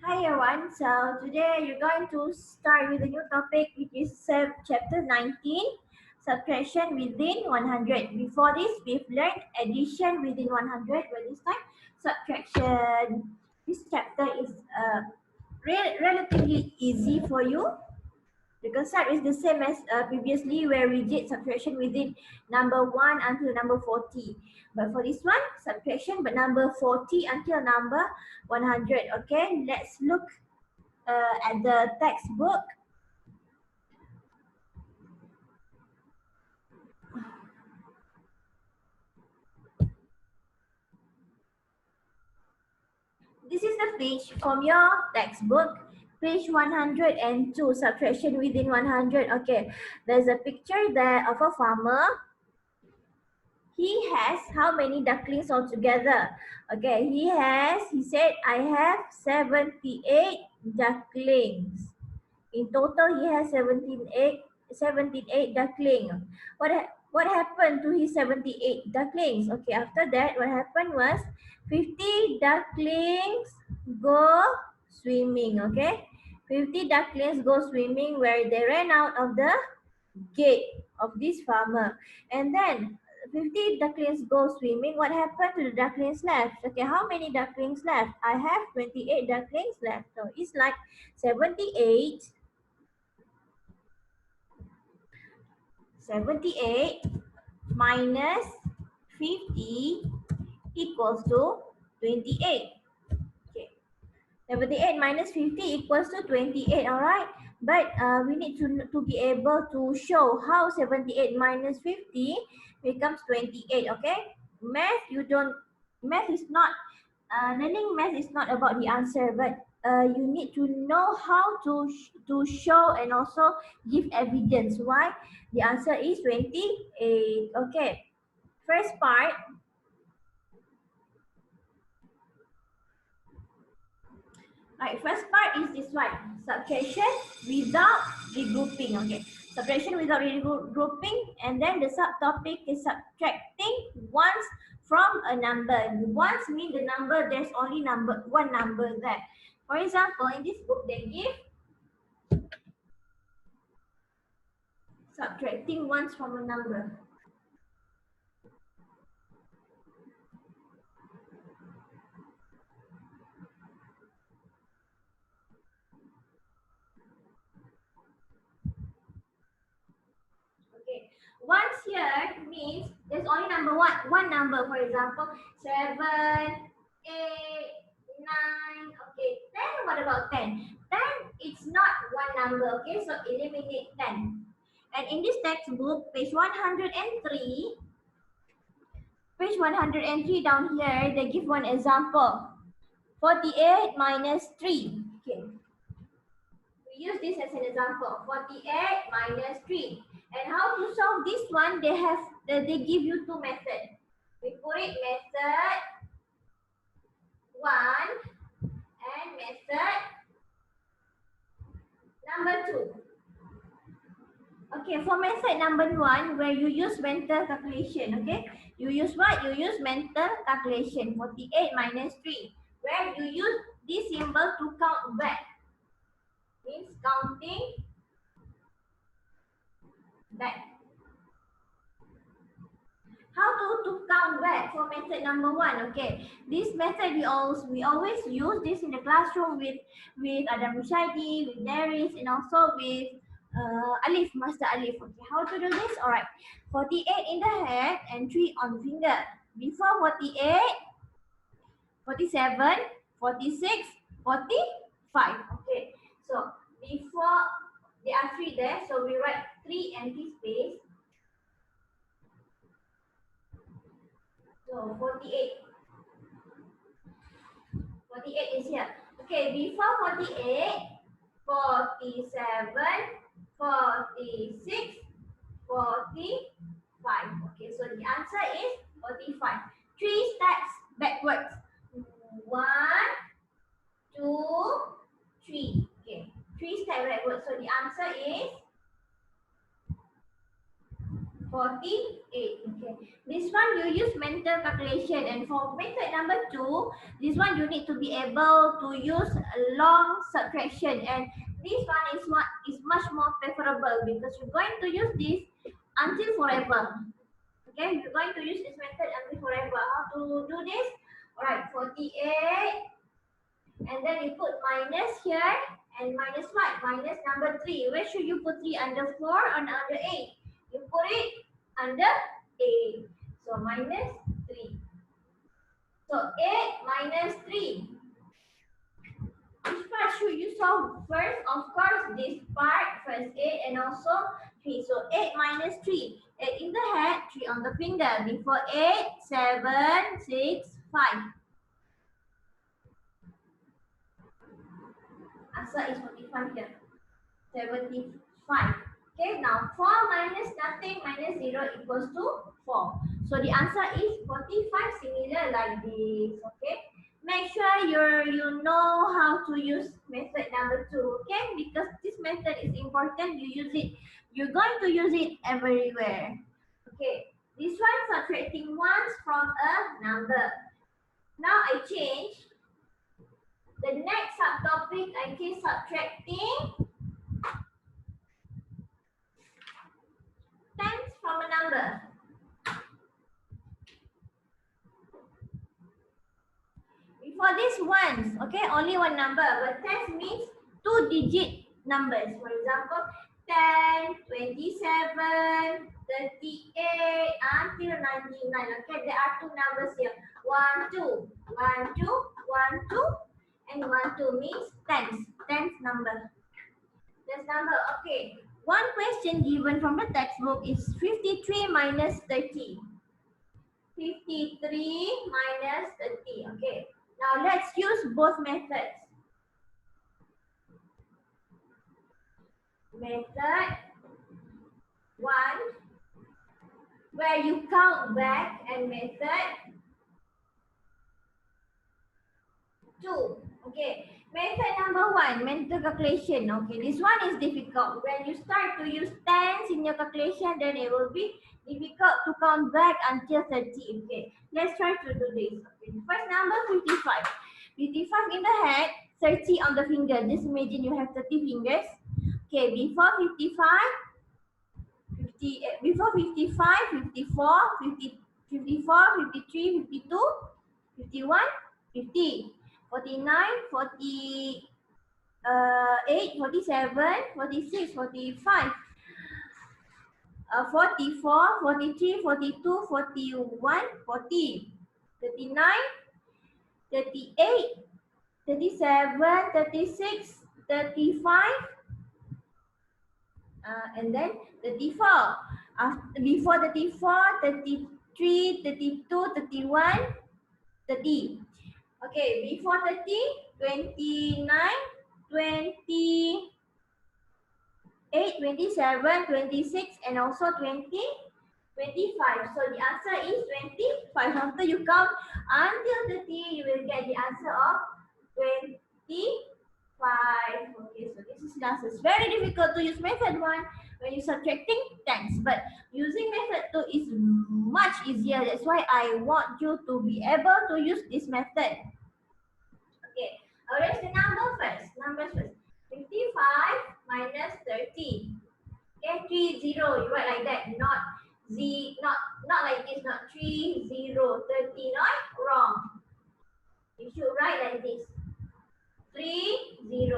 Hi everyone. So today you're going to start with a new topic which is chapter 19, subtraction within 100. Before this, we've learned addition within 100, but this time subtraction. This chapter is relatively easy for you. The concept is the same as previously where we did subtraction within number 1 until number 40. But for this one, subtraction but number 40 until number 100. Okay, let's look at the textbook. This is the page from your textbook. Page 102, subtraction within 100. Okay, there's a picture there of a farmer. He has how many ducklings altogether? Okay, he said, I have 78 ducklings. In total, he has 78 ducklings. What happened to his 78 ducklings? Okay, after that, what happened was 50 ducklings go swimming. Okay, 50 ducklings go swimming where they ran out of the gate of this farmer. And then 50 ducklings go swimming. What happened to the ducklings left? Okay, how many ducklings left? I have 28 ducklings left. So it's like 78 minus 50 equals to 28. Okay. 78 minus 50 equals to 28, all right? But we need to be able to show how 78 minus 50 becomes 28, okay? Math is not, learning math is not about the answer, but you need to know how to show and also give evidence why the answer is 28. Okay, first part. Right, first part is this one, subtraction without regrouping. Okay, subtraction without regrouping, and then the subtopic is subtracting ones from a number. Ones mean the number, there's only one number there. For example, in this book, they give subtracting ones from a number. Okay, ones here means there's only one number. For example, 7, 8, 9. Okay, 10. What about 10? 10, it's not one number. Okay, so eliminate 10. And in this textbook, page 103, down here, they give one example. 48 minus 3. Okay, we use this as an example. 48 minus 3. And how to solve this one? They give you two methods. We put it method 1 and method number 2. Okay, for method number 1, where you use mental calculation, okay? You use what? You use mental calculation, 48 minus 3, where you use this symbol to count back. Means counting back. How to count back for method number 1? Okay, this method we always use this in the classroom with Adam Mushadi, with Darius, and also with Alif, Master Alif. Okay, how to do this? All right, 48 in the head and 3 on finger. Before 48, 47, 46, 45. Okay, so before there are 3 there, so we write 3 empty space. So 48. 48 is here. Okay, before 48, 47, 46, 45. Okay, so the answer is 45. 3 steps backwards. 1, 2, 3. Okay, 3 steps backwards. So the answer is 48. Okay. This one you use mental calculation, and for method number 2, this one you need to be able to use a long subtraction, and this one is much more preferable because you're going to use this until forever. Okay, you're going to use this method until forever. How to do this? Alright, 48, and then you put minus here, and minus what? Minus number 3. Where should you put 3? Under 4 or under 8? You put it under 8. So minus 3. So 8 minus 3. Which part should you solve first? Of course, this part, first 8 and also 3. So 8 minus 3. 8 in the head, 3 on the finger. Before 8, 7, 6, 5. Answer is 45 here. 75. Okay, now 4 minus nothing minus 0 equals to 4. So the answer is 45, similar like this. Okay, make sure you know how to use method number 2. Okay, because this method is important. You use it. You're going to use it everywhere. Okay, this one subtracting ones from a number. Now I change. The next subtopic, I change subtracting tens from a number. Before this ones, okay, only one number, but tens means 2-digit numbers. For example, 10, 27, 38, until 99. Okay, there are 2 numbers here. 1, 2, 1, 2, 1, 2, and 1, 2 means tens. Tens number. Tens number. Okay. One question given from the textbook is 53 minus 30. 53 minus 30. Okay. Now let's use both methods. Method 1, where you count back, and method 2. Okay. Method number 1, mental calculation. Okay, this one is difficult. When you start to use tens in your calculation, then it will be difficult to count back until 30. Okay, let's try to do this. Okay, first number 55. 55 in the head, 30 on the finger. Just imagine you have 30 fingers. Okay, before 55, 54, 50, 54, 53, 52, 51, 50. 49, 48, 47, 46, 45, 44, 43, 42, 41, 40, 39, 38, 37, 36, 35, and then 34. Before 34, 33, 32, 31, 30. Okay, before 30, 29, 28, 27, 26, and also 20, 25. So the answer is 25. After you count until 30, you will get the answer of 25. Okay, so this is the answer. It's very difficult to use method 1 when you're subtracting tens, but using method 2 is much easier. That's why I want you to be able to use this method. Okay, erase the number first. Numbers first. 55 minus 30. Okay, 30. You write like that. Not like this. Not 30, 30. Not wrong. You should write like this. 30.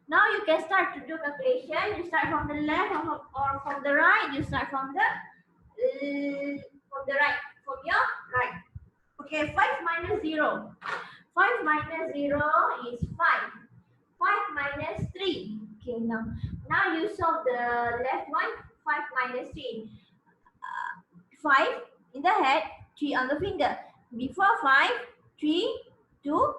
Now you can start to do calculation. You start from the left or from the right. You start from the right. From your right. Okay, 5 minus 0. 5 minus 0 is 5. 5 minus 3. Okay, now you solve the left one. 5 minus 3. 5 in the head, 3 on the finger. Before 5, 3, 2,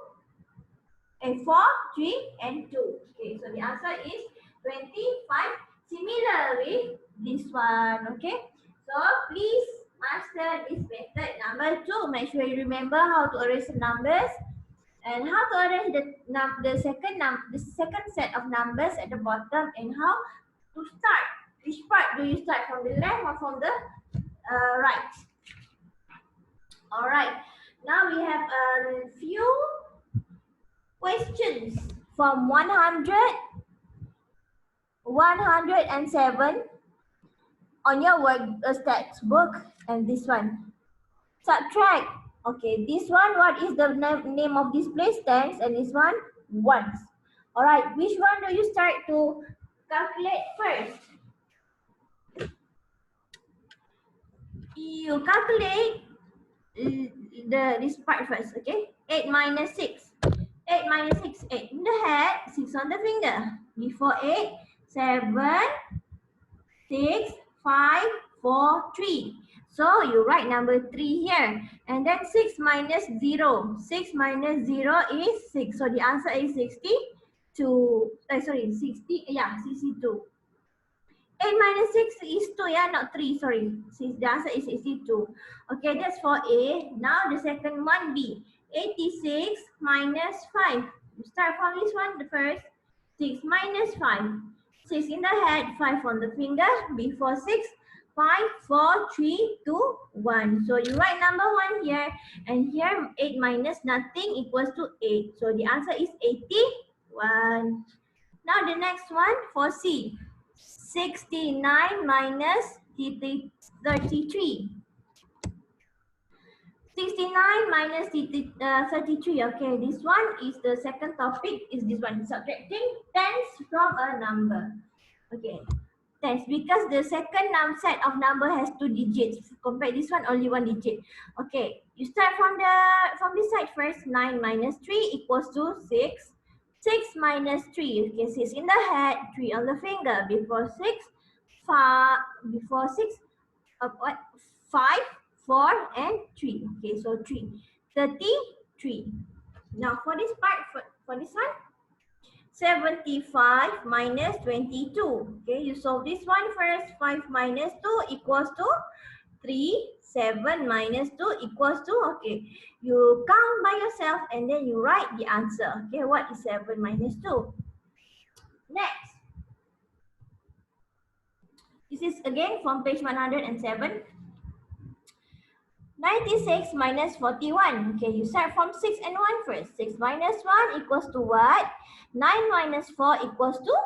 and 4, 3, and 2. Okay, so the answer is 25. Similar with this one. Okay, so please master this method. Number 2, make sure you remember how to erase the numbers and how to arrange the second set of numbers at the bottom, and how to start. Which part do you start, from the left or from the Right. All right. Now we have a few questions from 100, 107 on your work textbook, and this one. Subtract. Okay, this one, what is the name of this place? Tens, and this one, ones. All right, which one do you start to calculate first? You calculate this part first, okay? 8 minus 6. 8 minus 6, 8 in the head, 6 on the finger. Before 8, 7, 6, 5, 4, 3. So you write number 3 here. And then 6 minus 0. 6 minus 0 is 6. So the answer is 62. 60. Yeah, 62. 8 minus 6 is 2, yeah, not 3, sorry. Since the answer is 62. Okay, that's for A. Now the second one, B. 86 minus 5. You start from this one, the first. 6 minus 5. 6 in the head, 5 on the finger. Before 6, 5, 4, 3, 2, 1. So you write number 1 here. And here, 8 minus nothing equals to 8. So the answer is 81. Now the next one for C. 69 minus 33. 69 minus 33. Okay, this one is the second topic. Is this one, subtracting tens from a number. Okay, tens, because the second set of number has 2 digits. Compare this one, only 1 digit. Okay, you start from this side first. 9 minus 3 equals to 6. 6 minus 3, okay, 6 in the head, 3 on the finger. Before 6, 5, 5, 4, and 3. Okay, so 3. 33. Now for this part, for this one, 75 minus 22. Okay, you solve this one first. 5 minus 2 equals to 3. 7 minus 2 equals to, okay, you count by yourself and then you write the answer. Okay, what is 7 minus 2? Next. This is again from page 107. 96 minus 41. Okay, you start from 6 and 1 first. 6 minus 1 equals to what? 9 minus 4 equals to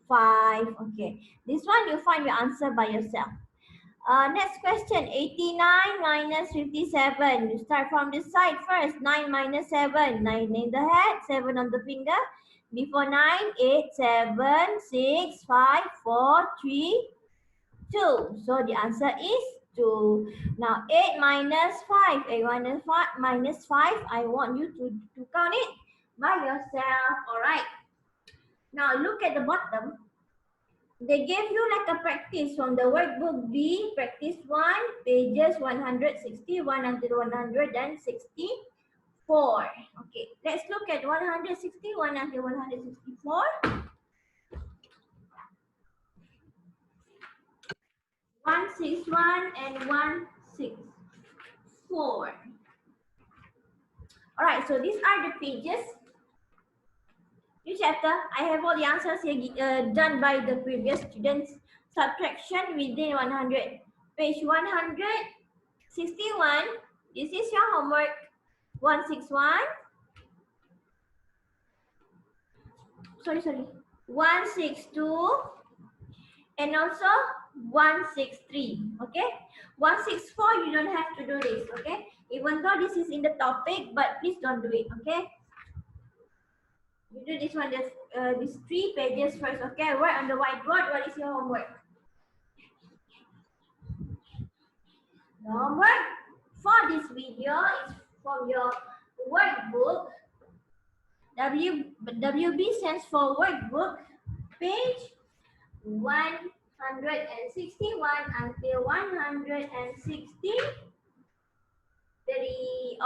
5. Okay, this one you find your answer by yourself. Next question, 89 minus 57. You start from this side first. 9 minus 7. 9 in the head, 7 on the finger. Before 9, 8, 7, 6, 5, 4, 3, 2. So the answer is 2. Now 8 minus 5. 8 minus 5. I want you to count it by yourself. Alright. Now look at the bottom. They gave you like a practice from the workbook B, practice 1, pages 161 until 164. Okay, let's look at 161 until 164. 161 and 164. All right, so these are the pages. New chapter, I have all the answers here done by the previous students. Subtraction within 100. Page 161. This is your homework. 161. Sorry. 162. And also 163. Okay. 164, you don't have to do this. Okay. Even though this is in the topic, but please don't do it. Okay. You do this one, these 3 pages first, okay? Write on the whiteboard, what is your homework? The homework for this video is from your workbook. WB stands for workbook, page 161 until 163.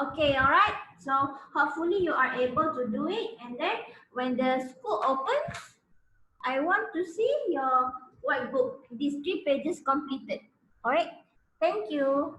Okay, all right. So hopefully you are able to do it, and then when the school opens, I want to see your workbook, these 3 pages completed. All right. Thank you.